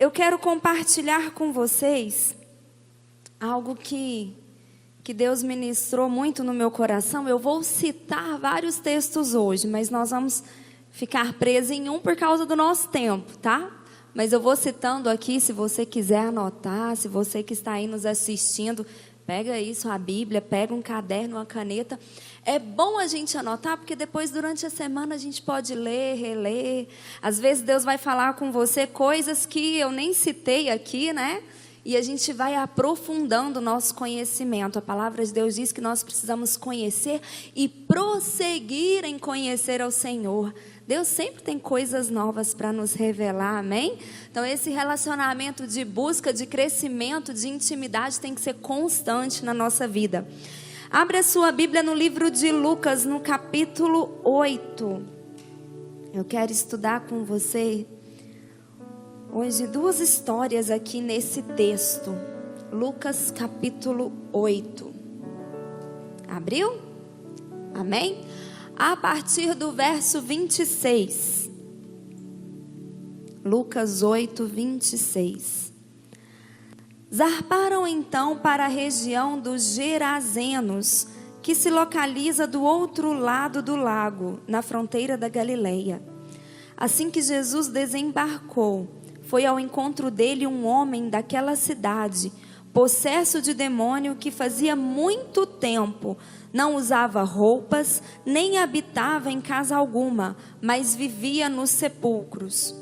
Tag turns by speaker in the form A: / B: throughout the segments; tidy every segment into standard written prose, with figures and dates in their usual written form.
A: Eu quero compartilhar com vocês algo que Deus ministrou muito no meu coração. Eu vou citar vários textos hoje, mas nós vamos ficar presos em um por causa do nosso tempo, tá? Mas eu vou citando aqui, se você quiser anotar, se você que está aí nos assistindo, pega aí sua Bíblia, pega um caderno, uma caneta. É bom a gente anotar, porque depois, durante a semana, a gente pode ler, reler. Às vezes, Deus vai falar com você coisas que eu nem citei aqui, né? E a gente vai aprofundando o nosso conhecimento. A palavra de Deus diz que nós precisamos conhecer e prosseguir em conhecer ao Senhor. Deus sempre tem coisas novas para nos revelar, amém? Então, esse relacionamento de busca, de crescimento, de intimidade tem que ser constante na nossa vida. Abre a sua Bíblia no livro de Lucas, no capítulo 8. Eu quero estudar com você hoje duas histórias aqui nesse texto. Lucas, capítulo 8. Abriu? Amém? A partir do verso 26. Lucas 8, 26. Zarparam então para a região dos Gerazenos, que se localiza do outro lado do lago, na fronteira da Galileia. Assim que Jesus desembarcou, foi ao encontro dele um homem daquela cidade, possesso de demônio, que fazia muito tempo não usava roupas, nem habitava em casa alguma, mas vivia nos sepulcros.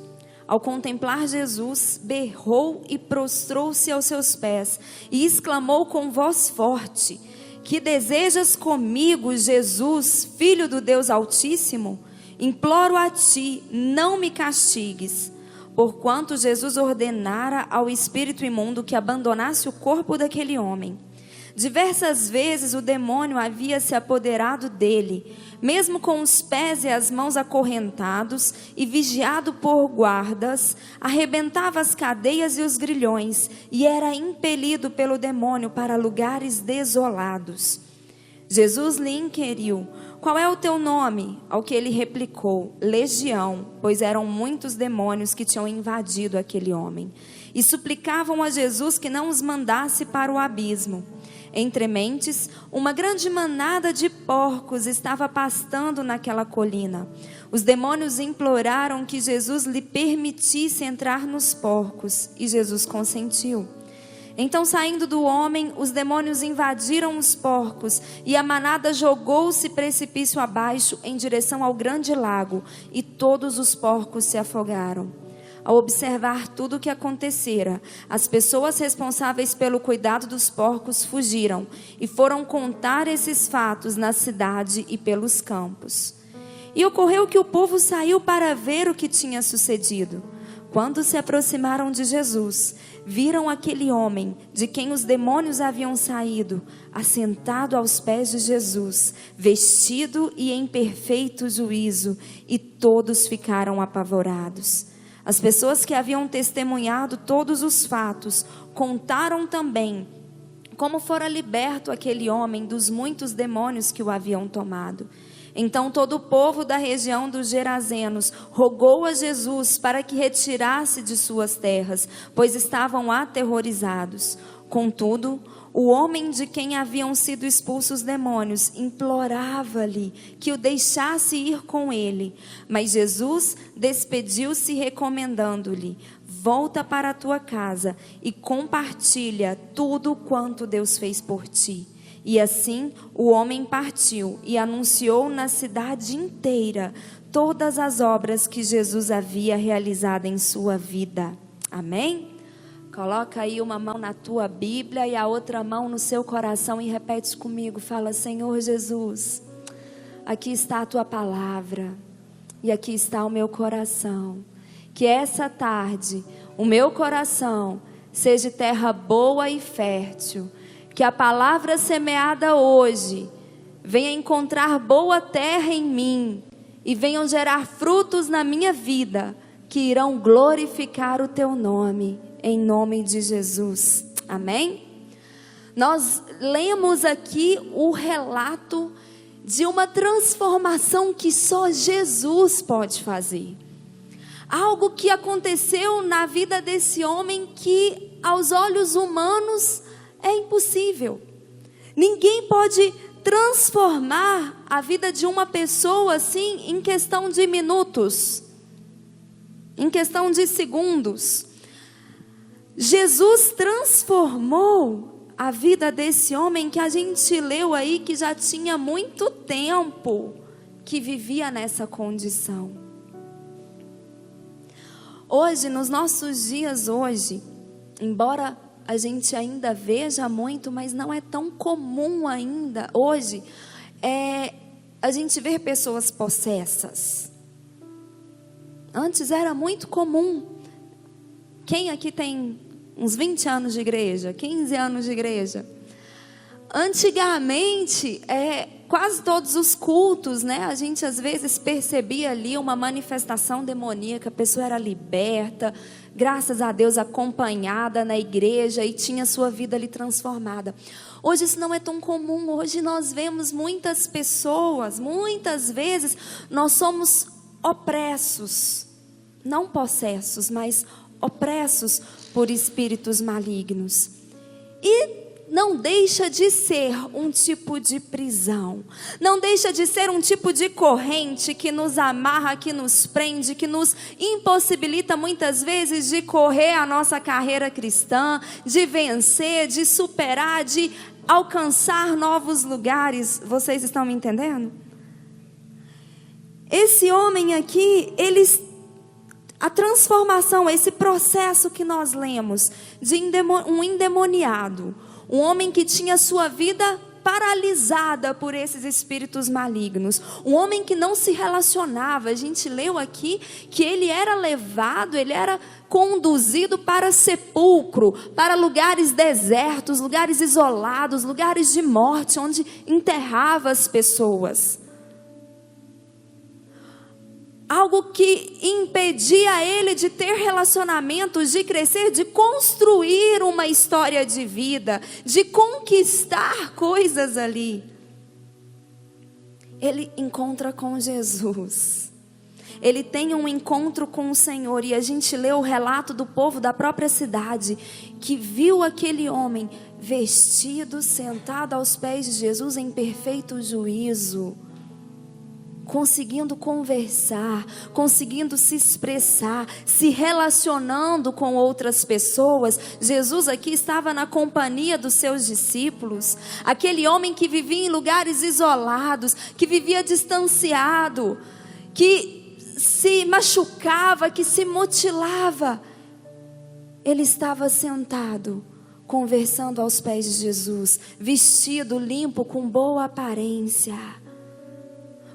A: Ao contemplar Jesus, berrou e prostrou-se aos seus pés, e exclamou com voz forte: Que desejas comigo, Jesus, Filho do Deus Altíssimo? Imploro a ti, não me castigues. Porquanto Jesus ordenara ao espírito imundo que abandonasse o corpo daquele homem. Diversas vezes o demônio havia se apoderado dele, mesmo com os pés e as mãos acorrentados e vigiado por guardas, arrebentava as cadeias e os grilhões e era impelido pelo demônio para lugares desolados. Jesus lhe inquiriu: Qual é o teu nome? Ao que ele replicou: Legião, pois eram muitos demônios que tinham invadido aquele homem. E suplicavam a Jesus que não os mandasse para o abismo. Entre mentes, uma grande manada de porcos estava pastando naquela colina. Os demônios imploraram que Jesus lhe permitisse entrar nos porcos, e Jesus consentiu. Então, saindo do homem, os demônios invadiram os porcos, e a manada jogou-se precipício abaixo em direção ao grande lago, e todos os porcos se afogaram. Ao observar tudo o que acontecera, as pessoas responsáveis pelo cuidado dos porcos fugiram e foram contar esses fatos na cidade e pelos campos. E ocorreu que o povo saiu para ver o que tinha sucedido. Quando se aproximaram de Jesus, viram aquele homem de quem os demônios haviam saído, assentado aos pés de Jesus, vestido e em perfeito juízo, e todos ficaram apavorados. As pessoas que haviam testemunhado todos os fatos contaram também como fora liberto aquele homem dos muitos demônios que o haviam tomado. Então todo o povo da região dos Gerazenos rogou a Jesus para que retirasse de suas terras, pois estavam aterrorizados. Contudo, o homem de quem haviam sido expulsos os demônios implorava-lhe que o deixasse ir com ele. Mas Jesus despediu-se recomendando-lhe: Volta para a tua casa e compartilha tudo quanto Deus fez por ti. E assim o homem partiu e anunciou na cidade inteira todas as obras que Jesus havia realizado em sua vida. Amém? Coloca aí uma mão na tua Bíblia e a outra mão no seu coração e repete comigo. Fala: Senhor Jesus, aqui está a tua palavra e aqui está o meu coração. Que essa tarde o meu coração seja terra boa e fértil. Que a palavra semeada hoje venha encontrar boa terra em mim e venham gerar frutos na minha vida que irão glorificar o teu nome. Em nome de Jesus, amém? Nós lemos aqui o relato de uma transformação que só Jesus pode fazer. Algo que aconteceu na vida desse homem que aos olhos humanos é impossível. Ninguém pode transformar a vida de uma pessoa assim em questão de minutos, em questão de segundos. Jesus transformou a vida desse homem que a gente leu aí, que já tinha muito tempo que vivia nessa condição. Hoje, nos nossos dias hoje, embora a gente ainda veja muito, mas não é tão comum ainda hoje, a gente ver pessoas possessas. Antes era muito comum. Quem aqui tem uns 20 anos de igreja, 15 anos de igreja? Antigamente, quase todos os cultos, né? A gente às vezes percebia ali uma manifestação demoníaca, a pessoa era liberta, graças a Deus acompanhada na igreja e tinha sua vida ali transformada. Hoje isso não é tão comum. Hoje nós vemos muitas pessoas, muitas vezes nós somos opressos, não possessos, mas opressos por espíritos malignos. E não deixa de ser um tipo de prisão, não deixa de ser um tipo de corrente que nos amarra, que nos prende, que nos impossibilita muitas vezes de correr a nossa carreira cristã, de vencer, de superar, de alcançar novos lugares. Vocês estão me entendendo? Esse homem aqui, a transformação, esse processo que nós lemos de um endemoniado, um homem que tinha sua vida paralisada por esses espíritos malignos, um homem que não se relacionava. A gente leu aqui que ele era levado, ele era conduzido para sepulcro, para lugares desertos, lugares isolados, lugares de morte, onde enterrava as pessoas. Algo que impedia ele de ter relacionamentos, de crescer, de construir uma história de vida, de conquistar coisas ali. Ele encontra com Jesus. Ele tem um encontro com o Senhor. E a gente lê o relato do povo da própria cidade, que viu aquele homem vestido, sentado aos pés de Jesus em perfeito juízo, conseguindo conversar, conseguindo se expressar, se relacionando com outras pessoas. Jesus aqui estava na companhia dos seus discípulos. Aquele homem que vivia em lugares isolados, que vivia distanciado, que se machucava, que se mutilava, ele estava sentado, conversando aos pés de Jesus, vestido, limpo, com boa aparência.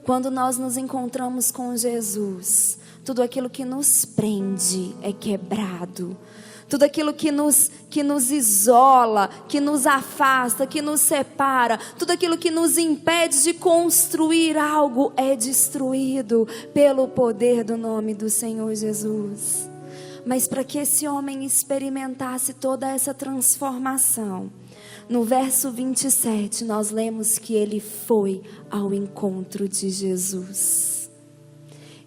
A: Quando nós nos encontramos com Jesus, tudo aquilo que nos prende é quebrado. Tudo aquilo que nos isola, que nos afasta, que nos separa, tudo aquilo que nos impede de construir algo é destruído pelo poder do nome do Senhor Jesus. Mas para que esse homem experimentasse toda essa transformação, no verso 27, nós lemos que ele foi ao encontro de Jesus.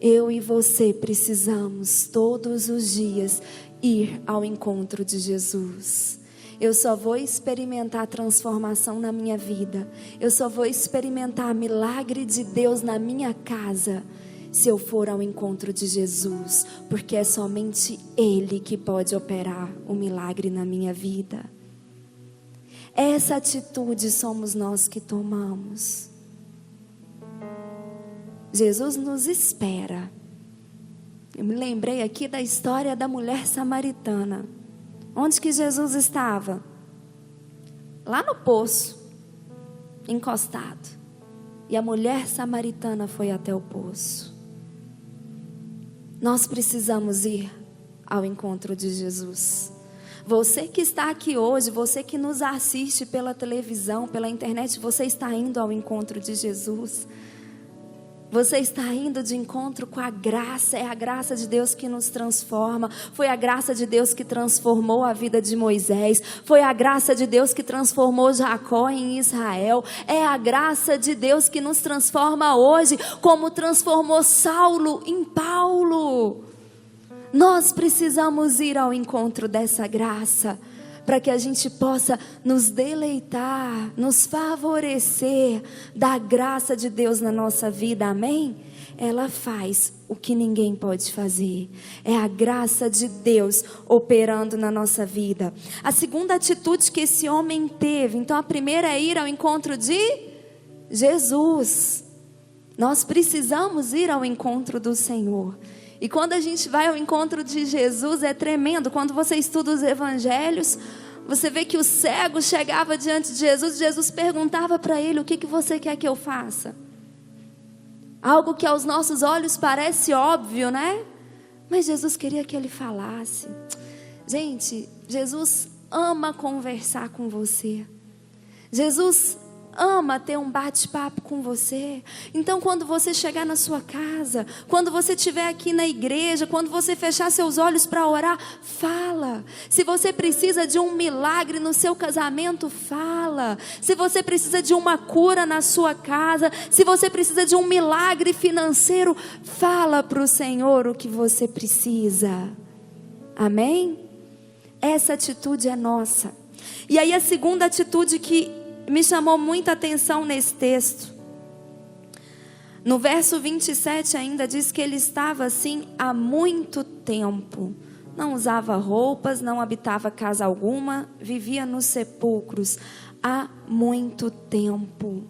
A: Eu e você precisamos todos os dias ir ao encontro de Jesus. Eu só vou experimentar transformação na minha vida, eu só vou experimentar milagre de Deus na minha casa, se eu for ao encontro de Jesus, porque é somente Ele que pode operar o milagre na minha vida. Essa atitude somos nós que tomamos. Jesus nos espera. Eu me lembrei aqui da história da mulher samaritana. Onde que Jesus estava? Lá no poço, encostado. E a mulher samaritana foi até o poço. Nós precisamos ir ao encontro de Jesus. Você que está aqui hoje, você que nos assiste pela televisão, pela internet, você está indo ao encontro de Jesus. Você está indo de encontro com a graça. É a graça de Deus que nos transforma. Foi a graça de Deus que transformou a vida de Moisés. Foi a graça de Deus que transformou Jacó em Israel. É a graça de Deus que nos transforma hoje, como transformou Saulo em Paulo. Nós precisamos ir ao encontro dessa graça, para que a gente possa nos deleitar, nos favorecer da graça de Deus na nossa vida, amém? Ela faz o que ninguém pode fazer. É a graça de Deus operando na nossa vida. A segunda atitude que esse homem teve, então a primeira é ir ao encontro de Jesus. Nós precisamos ir ao encontro do Senhor. E quando a gente vai ao encontro de Jesus é tremendo. Quando você estuda os evangelhos, você vê que o cego chegava diante de Jesus e Jesus perguntava para ele: o que você quer que eu faça? Algo que aos nossos olhos parece óbvio, né? Mas Jesus queria que ele falasse. Gente, Jesus ama conversar com você. Jesus ama ter um bate-papo com você. Então quando você chegar na sua casa, quando você estiver aqui na igreja, quando você fechar seus olhos para orar, fala. Se você precisa de um milagre no seu casamento, fala. Se você precisa de uma cura na sua casa, se você precisa de um milagre financeiro, fala para o Senhor o que você precisa. Amém? Essa atitude é nossa. E aí a segunda atitude que me chamou muita atenção nesse texto. No verso 27 ainda diz que ele estava assim há muito tempo. Não usava roupas, não habitava casa alguma, vivia nos sepulcros há muito tempo.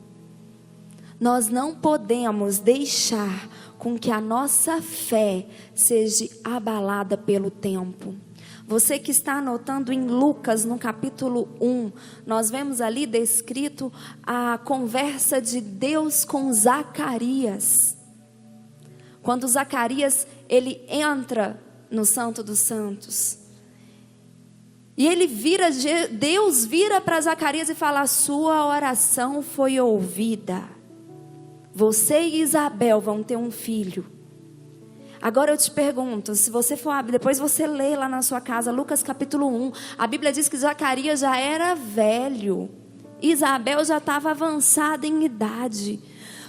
A: Nós não podemos deixar com que a nossa fé seja abalada pelo tempo. Você que está anotando em Lucas, no capítulo 1, nós vemos ali descrito a conversa de Deus com Zacarias. Quando Zacarias, ele entra no Santo dos Santos. E Deus vira para Zacarias e fala: a sua oração foi ouvida. Você e Isabel vão ter um filho. Agora eu te pergunto, se você for abrir, depois você lê lá na sua casa, Lucas capítulo 1, a Bíblia diz que Zacarias já era velho, Isabel já estava avançada em idade.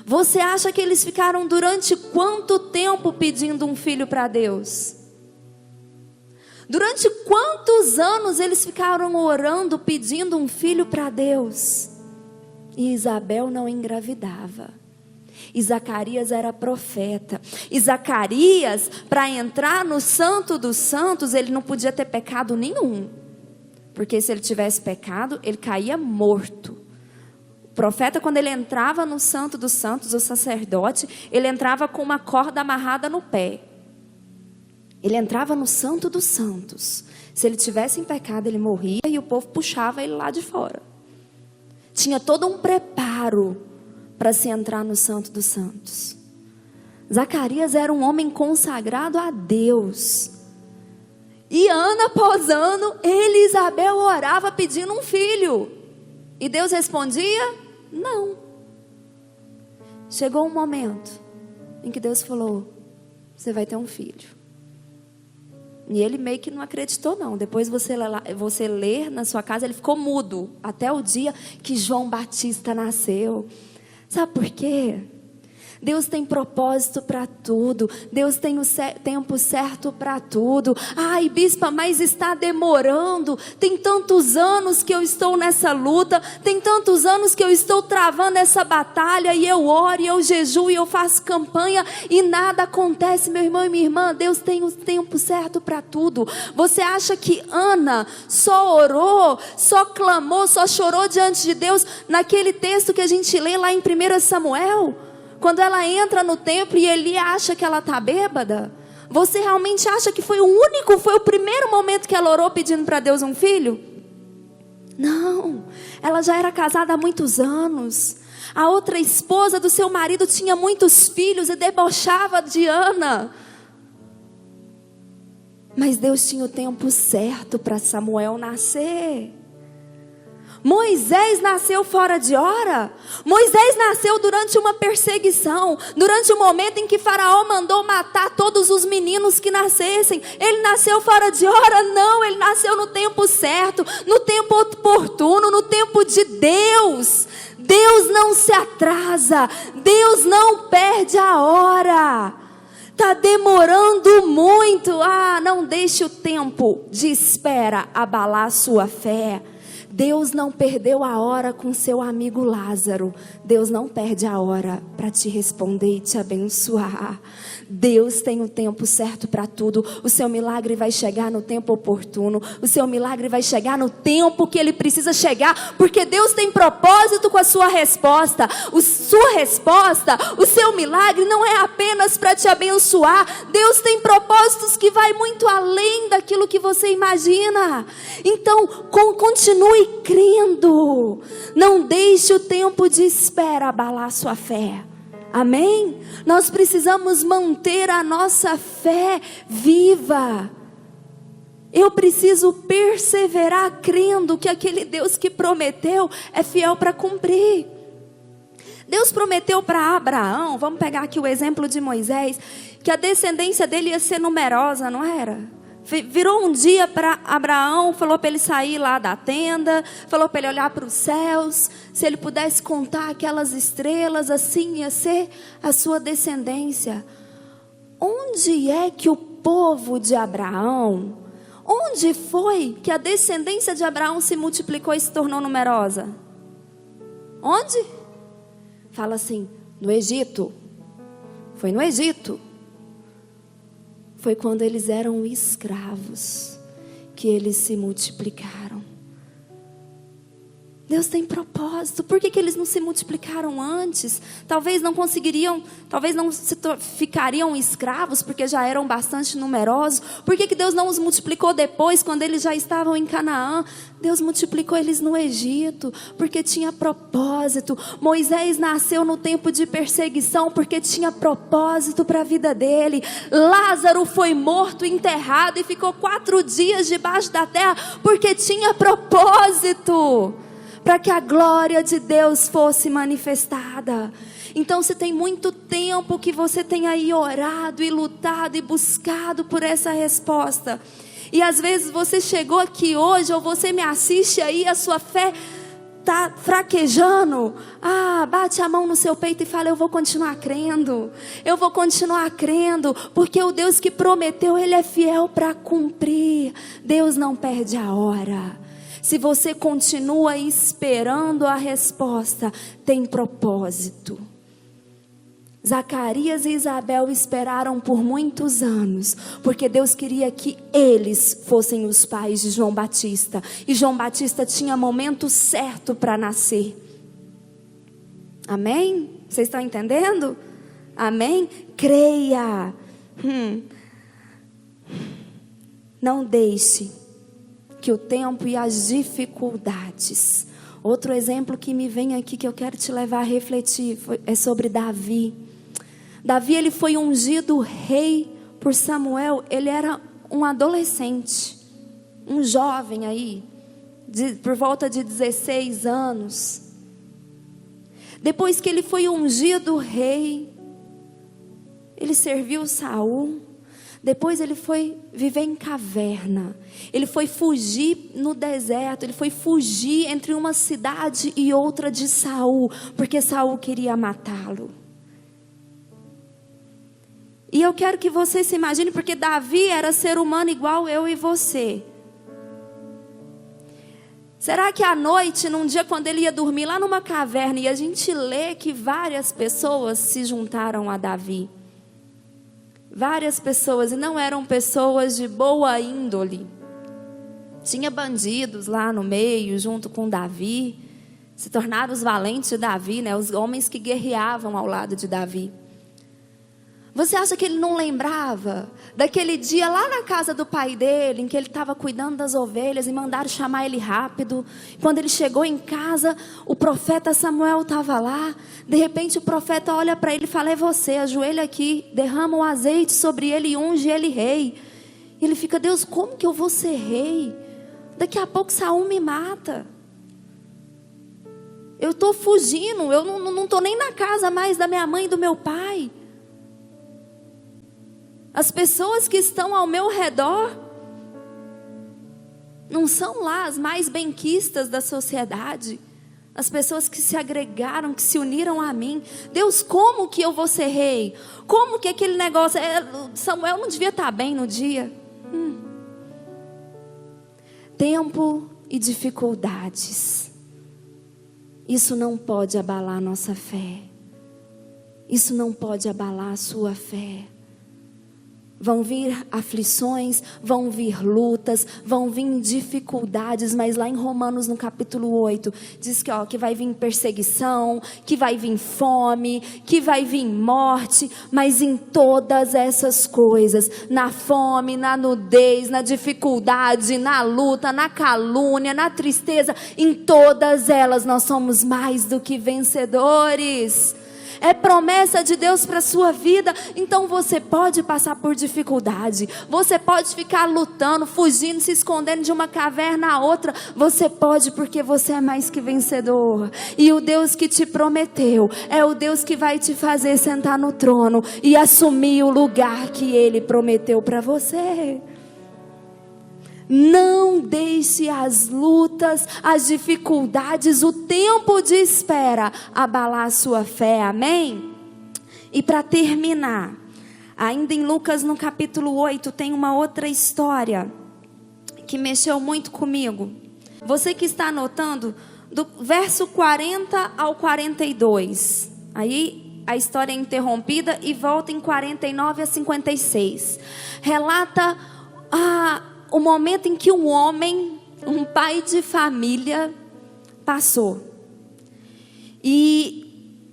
A: Você acha que eles ficaram durante quanto tempo pedindo um filho para Deus? Durante quantos anos eles ficaram orando, pedindo um filho para Deus? E Isabel não engravidava. E Zacarias era profeta. E Zacarias, para entrar no Santo dos Santos, ele não podia ter pecado nenhum. Porque se ele tivesse pecado, ele caía morto. O profeta, quando ele entrava no Santo dos Santos, o sacerdote, ele entrava com uma corda amarrada no pé. Ele entrava no Santo dos Santos. Se ele tivesse em pecado, ele morria e o povo puxava ele lá de fora. Tinha todo um preparo para se entrar no Santo dos Santos. Zacarias era um homem consagrado a Deus. E ano após ano, ele e Isabel orava pedindo um filho. E Deus respondia: não. Chegou um momento em que Deus falou: você vai ter um filho. E ele meio que não acreditou não. Depois você ler na sua casa, ele ficou mudo. Até o dia que João Batista nasceu. Sabe por quê? Deus tem propósito para tudo. Deus tem o tempo certo para tudo. Ai, bispa, mas está demorando. Tem tantos anos que eu estou nessa luta. Tem tantos anos que eu estou travando essa batalha. E eu oro, e eu jejuo, e eu faço campanha. E nada acontece, meu irmão e minha irmã. Deus tem o tempo certo para tudo. Você acha que Ana só orou, só clamou, só chorou diante de Deus naquele texto que a gente lê lá em 1 Samuel? Quando ela entra no templo e Eli acha que ela está bêbada? Você realmente acha que foi o primeiro momento que ela orou pedindo para Deus um filho? Não, ela já era casada há muitos anos. A outra esposa do seu marido tinha muitos filhos e debochava de Ana. Mas Deus tinha o tempo certo para Samuel nascer. Moisés nasceu fora de hora. Moisés nasceu durante uma perseguição, durante o momento em que Faraó mandou matar todos os meninos que nascessem. Ele nasceu fora de hora? Não, ele nasceu no tempo certo, no tempo oportuno, no tempo de Deus. Deus não se atrasa, Deus não perde a hora. Está demorando muito. Não deixe o tempo de espera abalar sua fé. Deus não perdeu a hora com seu amigo Lázaro. Deus não perde a hora para te responder e te abençoar. Deus tem o tempo certo para tudo. O seu milagre vai chegar no tempo oportuno. O seu milagre vai chegar no tempo que ele precisa chegar. Porque Deus tem propósito com a sua resposta. Sua resposta, o seu milagre não é apenas para te abençoar. Deus tem propósitos que vai muito além daquilo que você imagina. Então, continue crendo. Não deixe o tempo de espera abalar sua fé. Amém? Nós precisamos manter a nossa fé viva. Eu preciso perseverar crendo que aquele Deus que prometeu é fiel para cumprir. Deus prometeu para Abraão, vamos pegar aqui o exemplo de Moisés, que a descendência dele ia ser numerosa, não era? Virou um dia para Abraão, falou para ele sair lá da tenda, falou para ele olhar para os céus, se ele pudesse contar aquelas estrelas, assim ia ser a sua descendência. Onde é que o povo de Abraão, onde foi que a descendência de Abraão se multiplicou e se tornou numerosa? Onde? Fala assim, no Egito. Foi no Egito. Foi quando eles eram escravos que eles se multiplicaram. Deus tem propósito. Por que eles não se multiplicaram antes? Talvez não conseguiriam, talvez não ficariam escravos, porque já eram bastante numerosos. Por que Deus não os multiplicou depois, quando eles já estavam em Canaã? Deus multiplicou eles no Egito, porque tinha propósito. Moisés nasceu no tempo de perseguição, porque tinha propósito para a vida dele. Lázaro foi morto, enterrado, e ficou 4 dias debaixo da terra, porque tinha propósito, para que a glória de Deus fosse manifestada. Então, se tem muito tempo que você tem aí orado e lutado e buscado por essa resposta, e às vezes você chegou aqui hoje, ou você me assiste aí, a sua fé está fraquejando, bate a mão no seu peito e fala: eu vou continuar crendo, eu vou continuar crendo, porque o Deus que prometeu, Ele é fiel para cumprir. Deus não perde a hora. Se você continua esperando a resposta, tem propósito. Zacarias e Isabel esperaram por muitos anos, porque Deus queria que eles fossem os pais de João Batista. E João Batista tinha momento certo para nascer. Amém? Vocês estão entendendo? Amém? Creia. Não deixe que o tempo e as dificuldades. Outro exemplo que me vem aqui, que eu quero te levar a refletir, é sobre Davi. Davi, ele foi ungido rei por Samuel. Ele era um adolescente, um jovem aí, por volta de 16 anos. Depois que ele foi ungido rei, ele serviu Saul. Depois ele foi viver em caverna. Ele foi fugir no deserto. Ele foi fugir entre uma cidade e outra de Saul, porque Saul queria matá-lo. E eu quero que você se imagine, porque Davi era ser humano igual eu e você. Será que à noite, num dia quando ele ia dormir lá numa caverna, e a gente lê que várias pessoas se juntaram a Davi? Várias pessoas, e não eram pessoas de boa índole. Tinha bandidos lá no meio, junto com Davi. Se tornaram os valentes de Davi, né? Os homens que guerreavam ao lado de Davi. Você acha que ele não lembrava daquele dia lá na casa do pai dele, em que ele estava cuidando das ovelhas e mandaram chamar ele rápido? Quando ele chegou em casa, o profeta Samuel estava lá. De repente o profeta olha para ele e fala: é você, ajoelha aqui, derrama o azeite sobre ele e unge ele rei. E ele fica: Deus, como que eu vou ser rei? Daqui a pouco Saul me mata. Eu estou fugindo, eu não estou nem na casa mais da minha mãe e do meu pai. As pessoas que estão ao meu redor não são lá as mais benquistas da sociedade. as pessoas que se agregaram, que se uniram a mim. Deus, como que eu vou ser rei? Como que aquele negócio... Samuel não devia estar bem no dia. Tempo e dificuldades. Isso não pode abalar a nossa fé. Isso não pode abalar a sua fé. Vão vir aflições, vão vir lutas, vão vir dificuldades, mas lá em Romanos no capítulo 8, diz que vai vir perseguição, que vai vir fome, que vai vir morte, mas em todas essas coisas, na fome, na nudez, na dificuldade, na luta, na calúnia, na tristeza, em todas elas nós somos mais do que vencedores. É promessa de Deus para a sua vida. Então você pode passar por dificuldade. Você pode ficar lutando, fugindo, se escondendo de uma caverna a outra. Você pode, porque você é mais que vencedor. E o Deus que te prometeu é o Deus que vai te fazer sentar no trono e assumir o lugar que Ele prometeu para você. Não deixe as lutas, as dificuldades, o tempo de espera abalar a sua fé, amém? E para terminar, ainda em Lucas no capítulo 8 tem uma outra história que mexeu muito comigo. Você que está anotando, do verso 40 ao 42, aí a história é interrompida e volta em 49 a 56. Relata o momento em que um homem, um pai de família, passou. E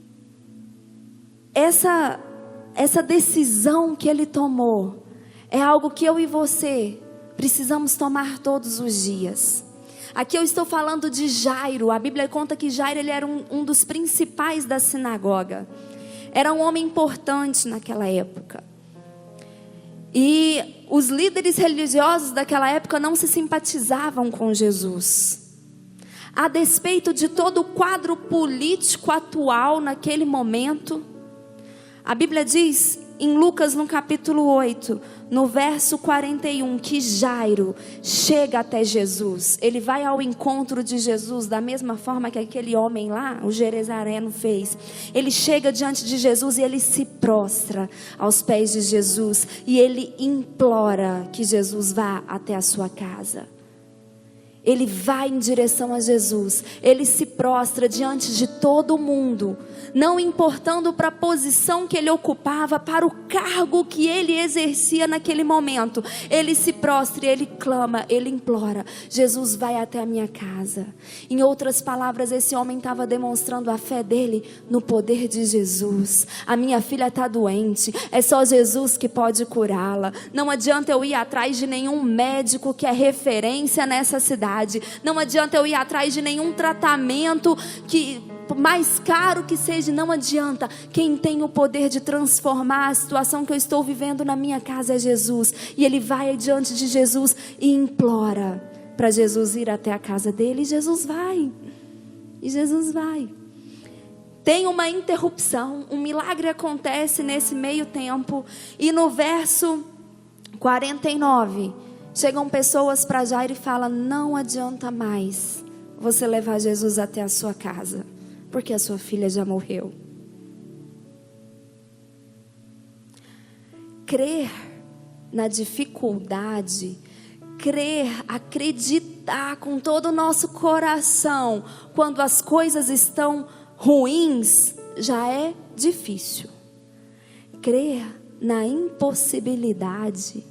A: essa decisão que ele tomou é algo que eu e você precisamos tomar todos os dias. Aqui eu estou falando de Jairo. A Bíblia conta que Jairo ele era um dos principais da sinagoga. Era um homem importante naquela época. E os líderes religiosos daquela época não se simpatizavam com Jesus. A despeito de todo o quadro político atual naquele momento, a Bíblia diz em Lucas no capítulo 8, no verso 41, que Jairo chega até Jesus. Ele vai ao encontro de Jesus da mesma forma que aquele homem lá, o Gerezareno, fez. Ele chega diante de Jesus e ele se prostra aos pés de Jesus. E ele implora que Jesus vá até a sua casa. Ele vai em direção a Jesus. Ele se prostra diante de todo mundo, não importando para a posição que ele ocupava, para o cargo que ele exercia naquele momento. Ele se prostra e ele clama, ele implora: Jesus, vai até a minha casa. Em outras palavras, esse homem estava demonstrando a fé dele no poder de Jesus. A minha filha está doente, é só Jesus que pode curá-la. Não adianta eu ir atrás de nenhum médico que é referência nessa cidade. Não adianta eu ir atrás de nenhum tratamento que mais caro que seja. Não adianta. Quem tem o poder de transformar a situação que eu estou vivendo na minha casa é Jesus. E ele vai diante de Jesus e implora para Jesus ir até a casa dele. E Jesus vai. E Jesus vai. Tem uma interrupção, um milagre acontece nesse meio tempo. E no verso 49, chegam pessoas para Jairo e falam: não adianta mais você levar Jesus até a sua casa, porque a sua filha já morreu. Crer na dificuldade, crer, acreditar com todo o nosso coração, quando as coisas estão ruins, já é difícil. Crer na impossibilidade,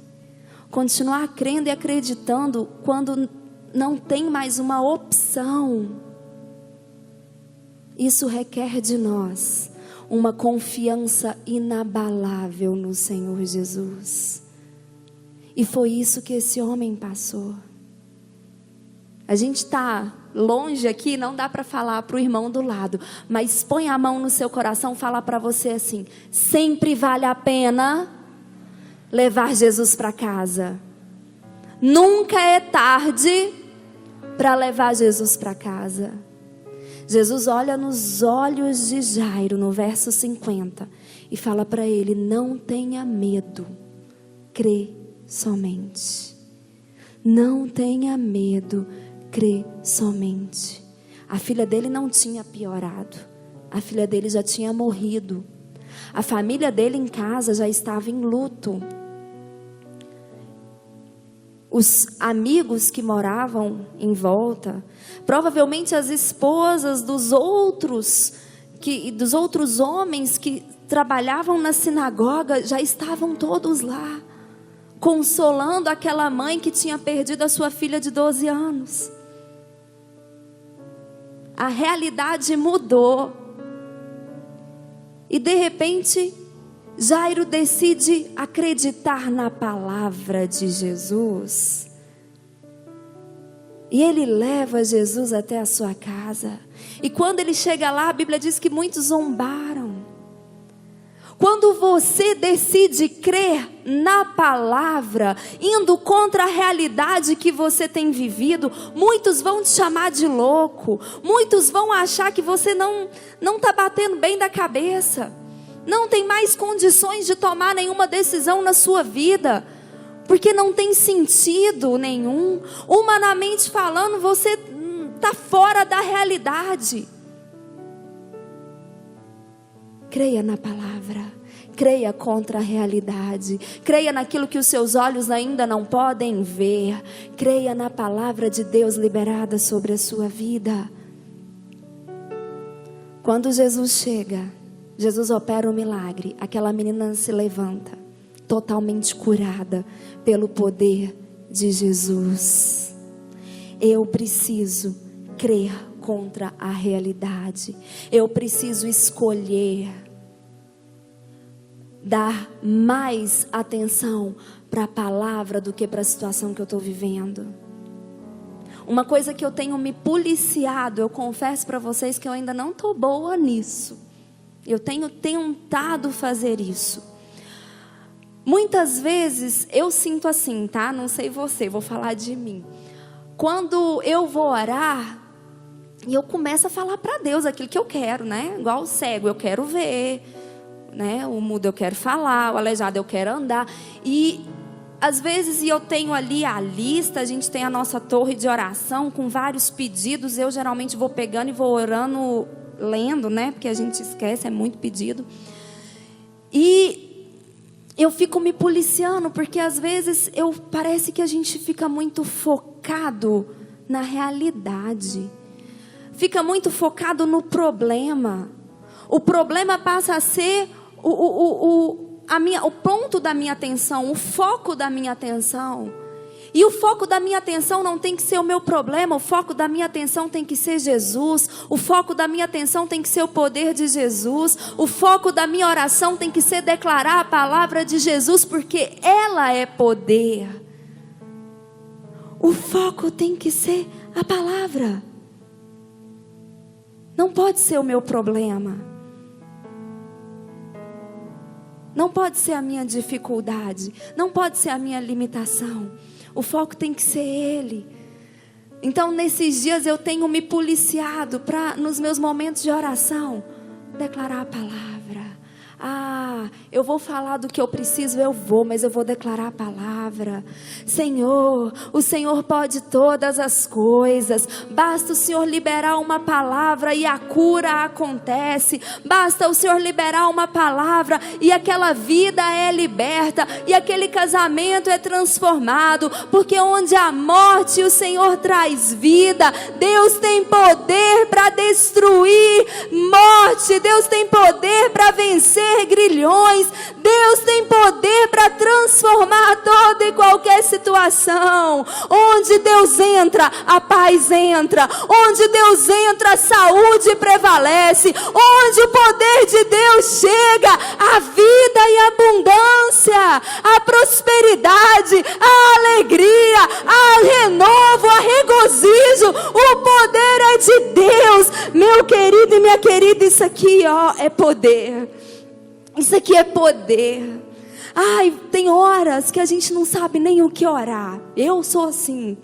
A: continuar crendo e acreditando quando não tem mais uma opção. Isso requer de nós uma confiança inabalável no Senhor Jesus. E foi isso que esse homem passou. A gente está longe aqui, não dá para falar para o irmão do lado, mas põe a mão no seu coração, fala para você assim: sempre vale a pena levar Jesus para casa. Nunca é tarde para levar Jesus para casa. Jesus olha nos olhos de Jairo no verso 50 e fala para ele: não tenha medo, crê somente. Não tenha medo, crê somente. A filha dele não tinha piorado. A filha dele já tinha morrido. A família dele em casa já estava em luto. Os amigos que moravam em volta, provavelmente as esposas dos outros homens que trabalhavam na sinagoga, já estavam todos lá, consolando aquela mãe que tinha perdido a sua filha de 12 anos. A realidade mudou. E de repente, Jairo decide acreditar na palavra de Jesus. E ele leva Jesus até a sua casa. E quando ele chega lá, a Bíblia diz que muitos zombaram. Quando você decide crer na palavra, indo contra a realidade que você tem vivido, muitos vão te chamar de louco. Muitos vão achar que você não está batendo bem da cabeça. Não tem mais condições de tomar nenhuma decisão na sua vida, porque não tem sentido nenhum. Humanamente falando, você está fora da realidade. Creia na palavra, creia contra a realidade, creia naquilo que os seus olhos ainda não podem ver, creia na palavra de Deus liberada sobre a sua vida. Quando Jesus chega, Jesus opera o milagre, aquela menina se levanta, totalmente curada pelo poder de Jesus. Eu preciso crer contra a realidade, eu preciso escolher dar mais atenção para a palavra do que para a situação que eu estou vivendo. Uma coisa que eu tenho me policiado, eu confesso para vocês que eu ainda não estou boa nisso. Eu tenho tentado fazer isso. Muitas vezes eu sinto assim, tá? Não sei você, vou falar de mim. Quando eu vou orar, e eu começo a falar para Deus aquilo que eu quero, né? Igual o cego, eu quero ver, né? O mudo eu quero falar, o aleijado eu quero andar. E às vezes eu tenho ali a lista, a gente tem a nossa torre de oração com vários pedidos. Eu geralmente vou pegando e vou orando, lendo, né? Porque a gente esquece, é muito pedido. E eu fico me policiando, porque às vezes parece que a gente fica muito focado na realidade. Fica muito focado no problema. O problema passa a ser o ponto da minha atenção, o foco da minha atenção. E o foco da minha atenção não tem que ser o meu problema, o foco da minha atenção tem que ser Jesus, o foco da minha atenção tem que ser o poder de Jesus, o foco da minha oração tem que ser declarar a palavra de Jesus, porque ela é poder. O foco tem que ser a palavra. Não pode ser o meu problema. Não pode ser a minha dificuldade. Não pode ser a minha limitação. O foco tem que ser Ele. Então, nesses dias eu tenho me policiado para, nos meus momentos de oração, declarar a palavra. Eu vou falar do que eu preciso, mas eu vou declarar a palavra. Senhor, o Senhor pode todas as coisas. Basta o Senhor liberar uma palavra e a cura acontece. Basta o Senhor liberar uma palavra e aquela vida é liberta. E aquele casamento é transformado. Porque onde há morte, o Senhor traz vida. Deus tem poder para destruir morte. Deus tem poder para vencer grilhões. Deus tem poder para transformar toda e qualquer situação. Onde Deus entra, a paz entra. Onde Deus entra, a saúde prevalece. Onde o poder de Deus chega, a vida e a abundância, a prosperidade, a alegria, a renovo, a regozijo. O poder é de Deus. Meu querido e minha querida, isso aqui, é poder. Isso aqui é poder. Tem horas que a gente não sabe nem o que orar. Eu sou assim.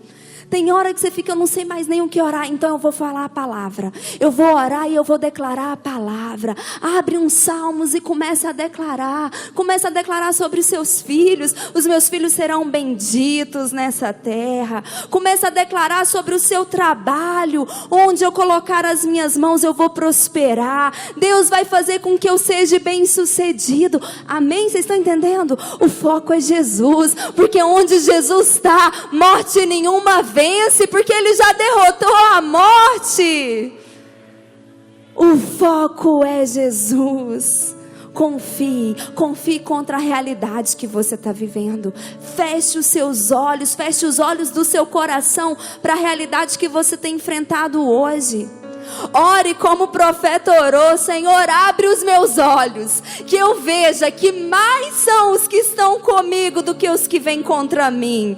A: Tem hora que você fica, eu não sei mais nem o que orar, então eu vou falar a palavra. Eu vou orar e eu vou declarar a palavra. Abre uns salmos e começa a declarar. Começa a declarar sobre os seus filhos. Os meus filhos serão benditos nessa terra. Começa a declarar sobre o seu trabalho. Onde eu colocar as minhas mãos eu vou prosperar. Deus vai fazer com que eu seja bem-sucedido. Amém? Vocês estão entendendo? O foco é Jesus. Porque onde Jesus está, morte nenhuma vence. Porque Ele já derrotou a morte. O foco é Jesus. Confie contra a realidade que você está vivendo. Feche os seus olhos, feche os olhos do seu coração para a realidade que você tem enfrentado hoje. Ore como o profeta orou: Senhor, abre os meus olhos, que eu veja que mais são os que estão comigo do que os que vêm contra mim.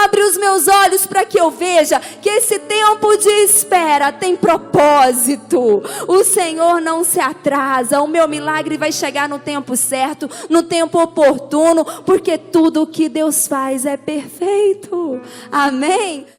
A: Abre os meus olhos para que eu veja que esse tempo de espera tem propósito. O Senhor não se atrasa, o meu milagre vai chegar no tempo certo, no tempo oportuno, porque tudo o que Deus faz é perfeito. Amém?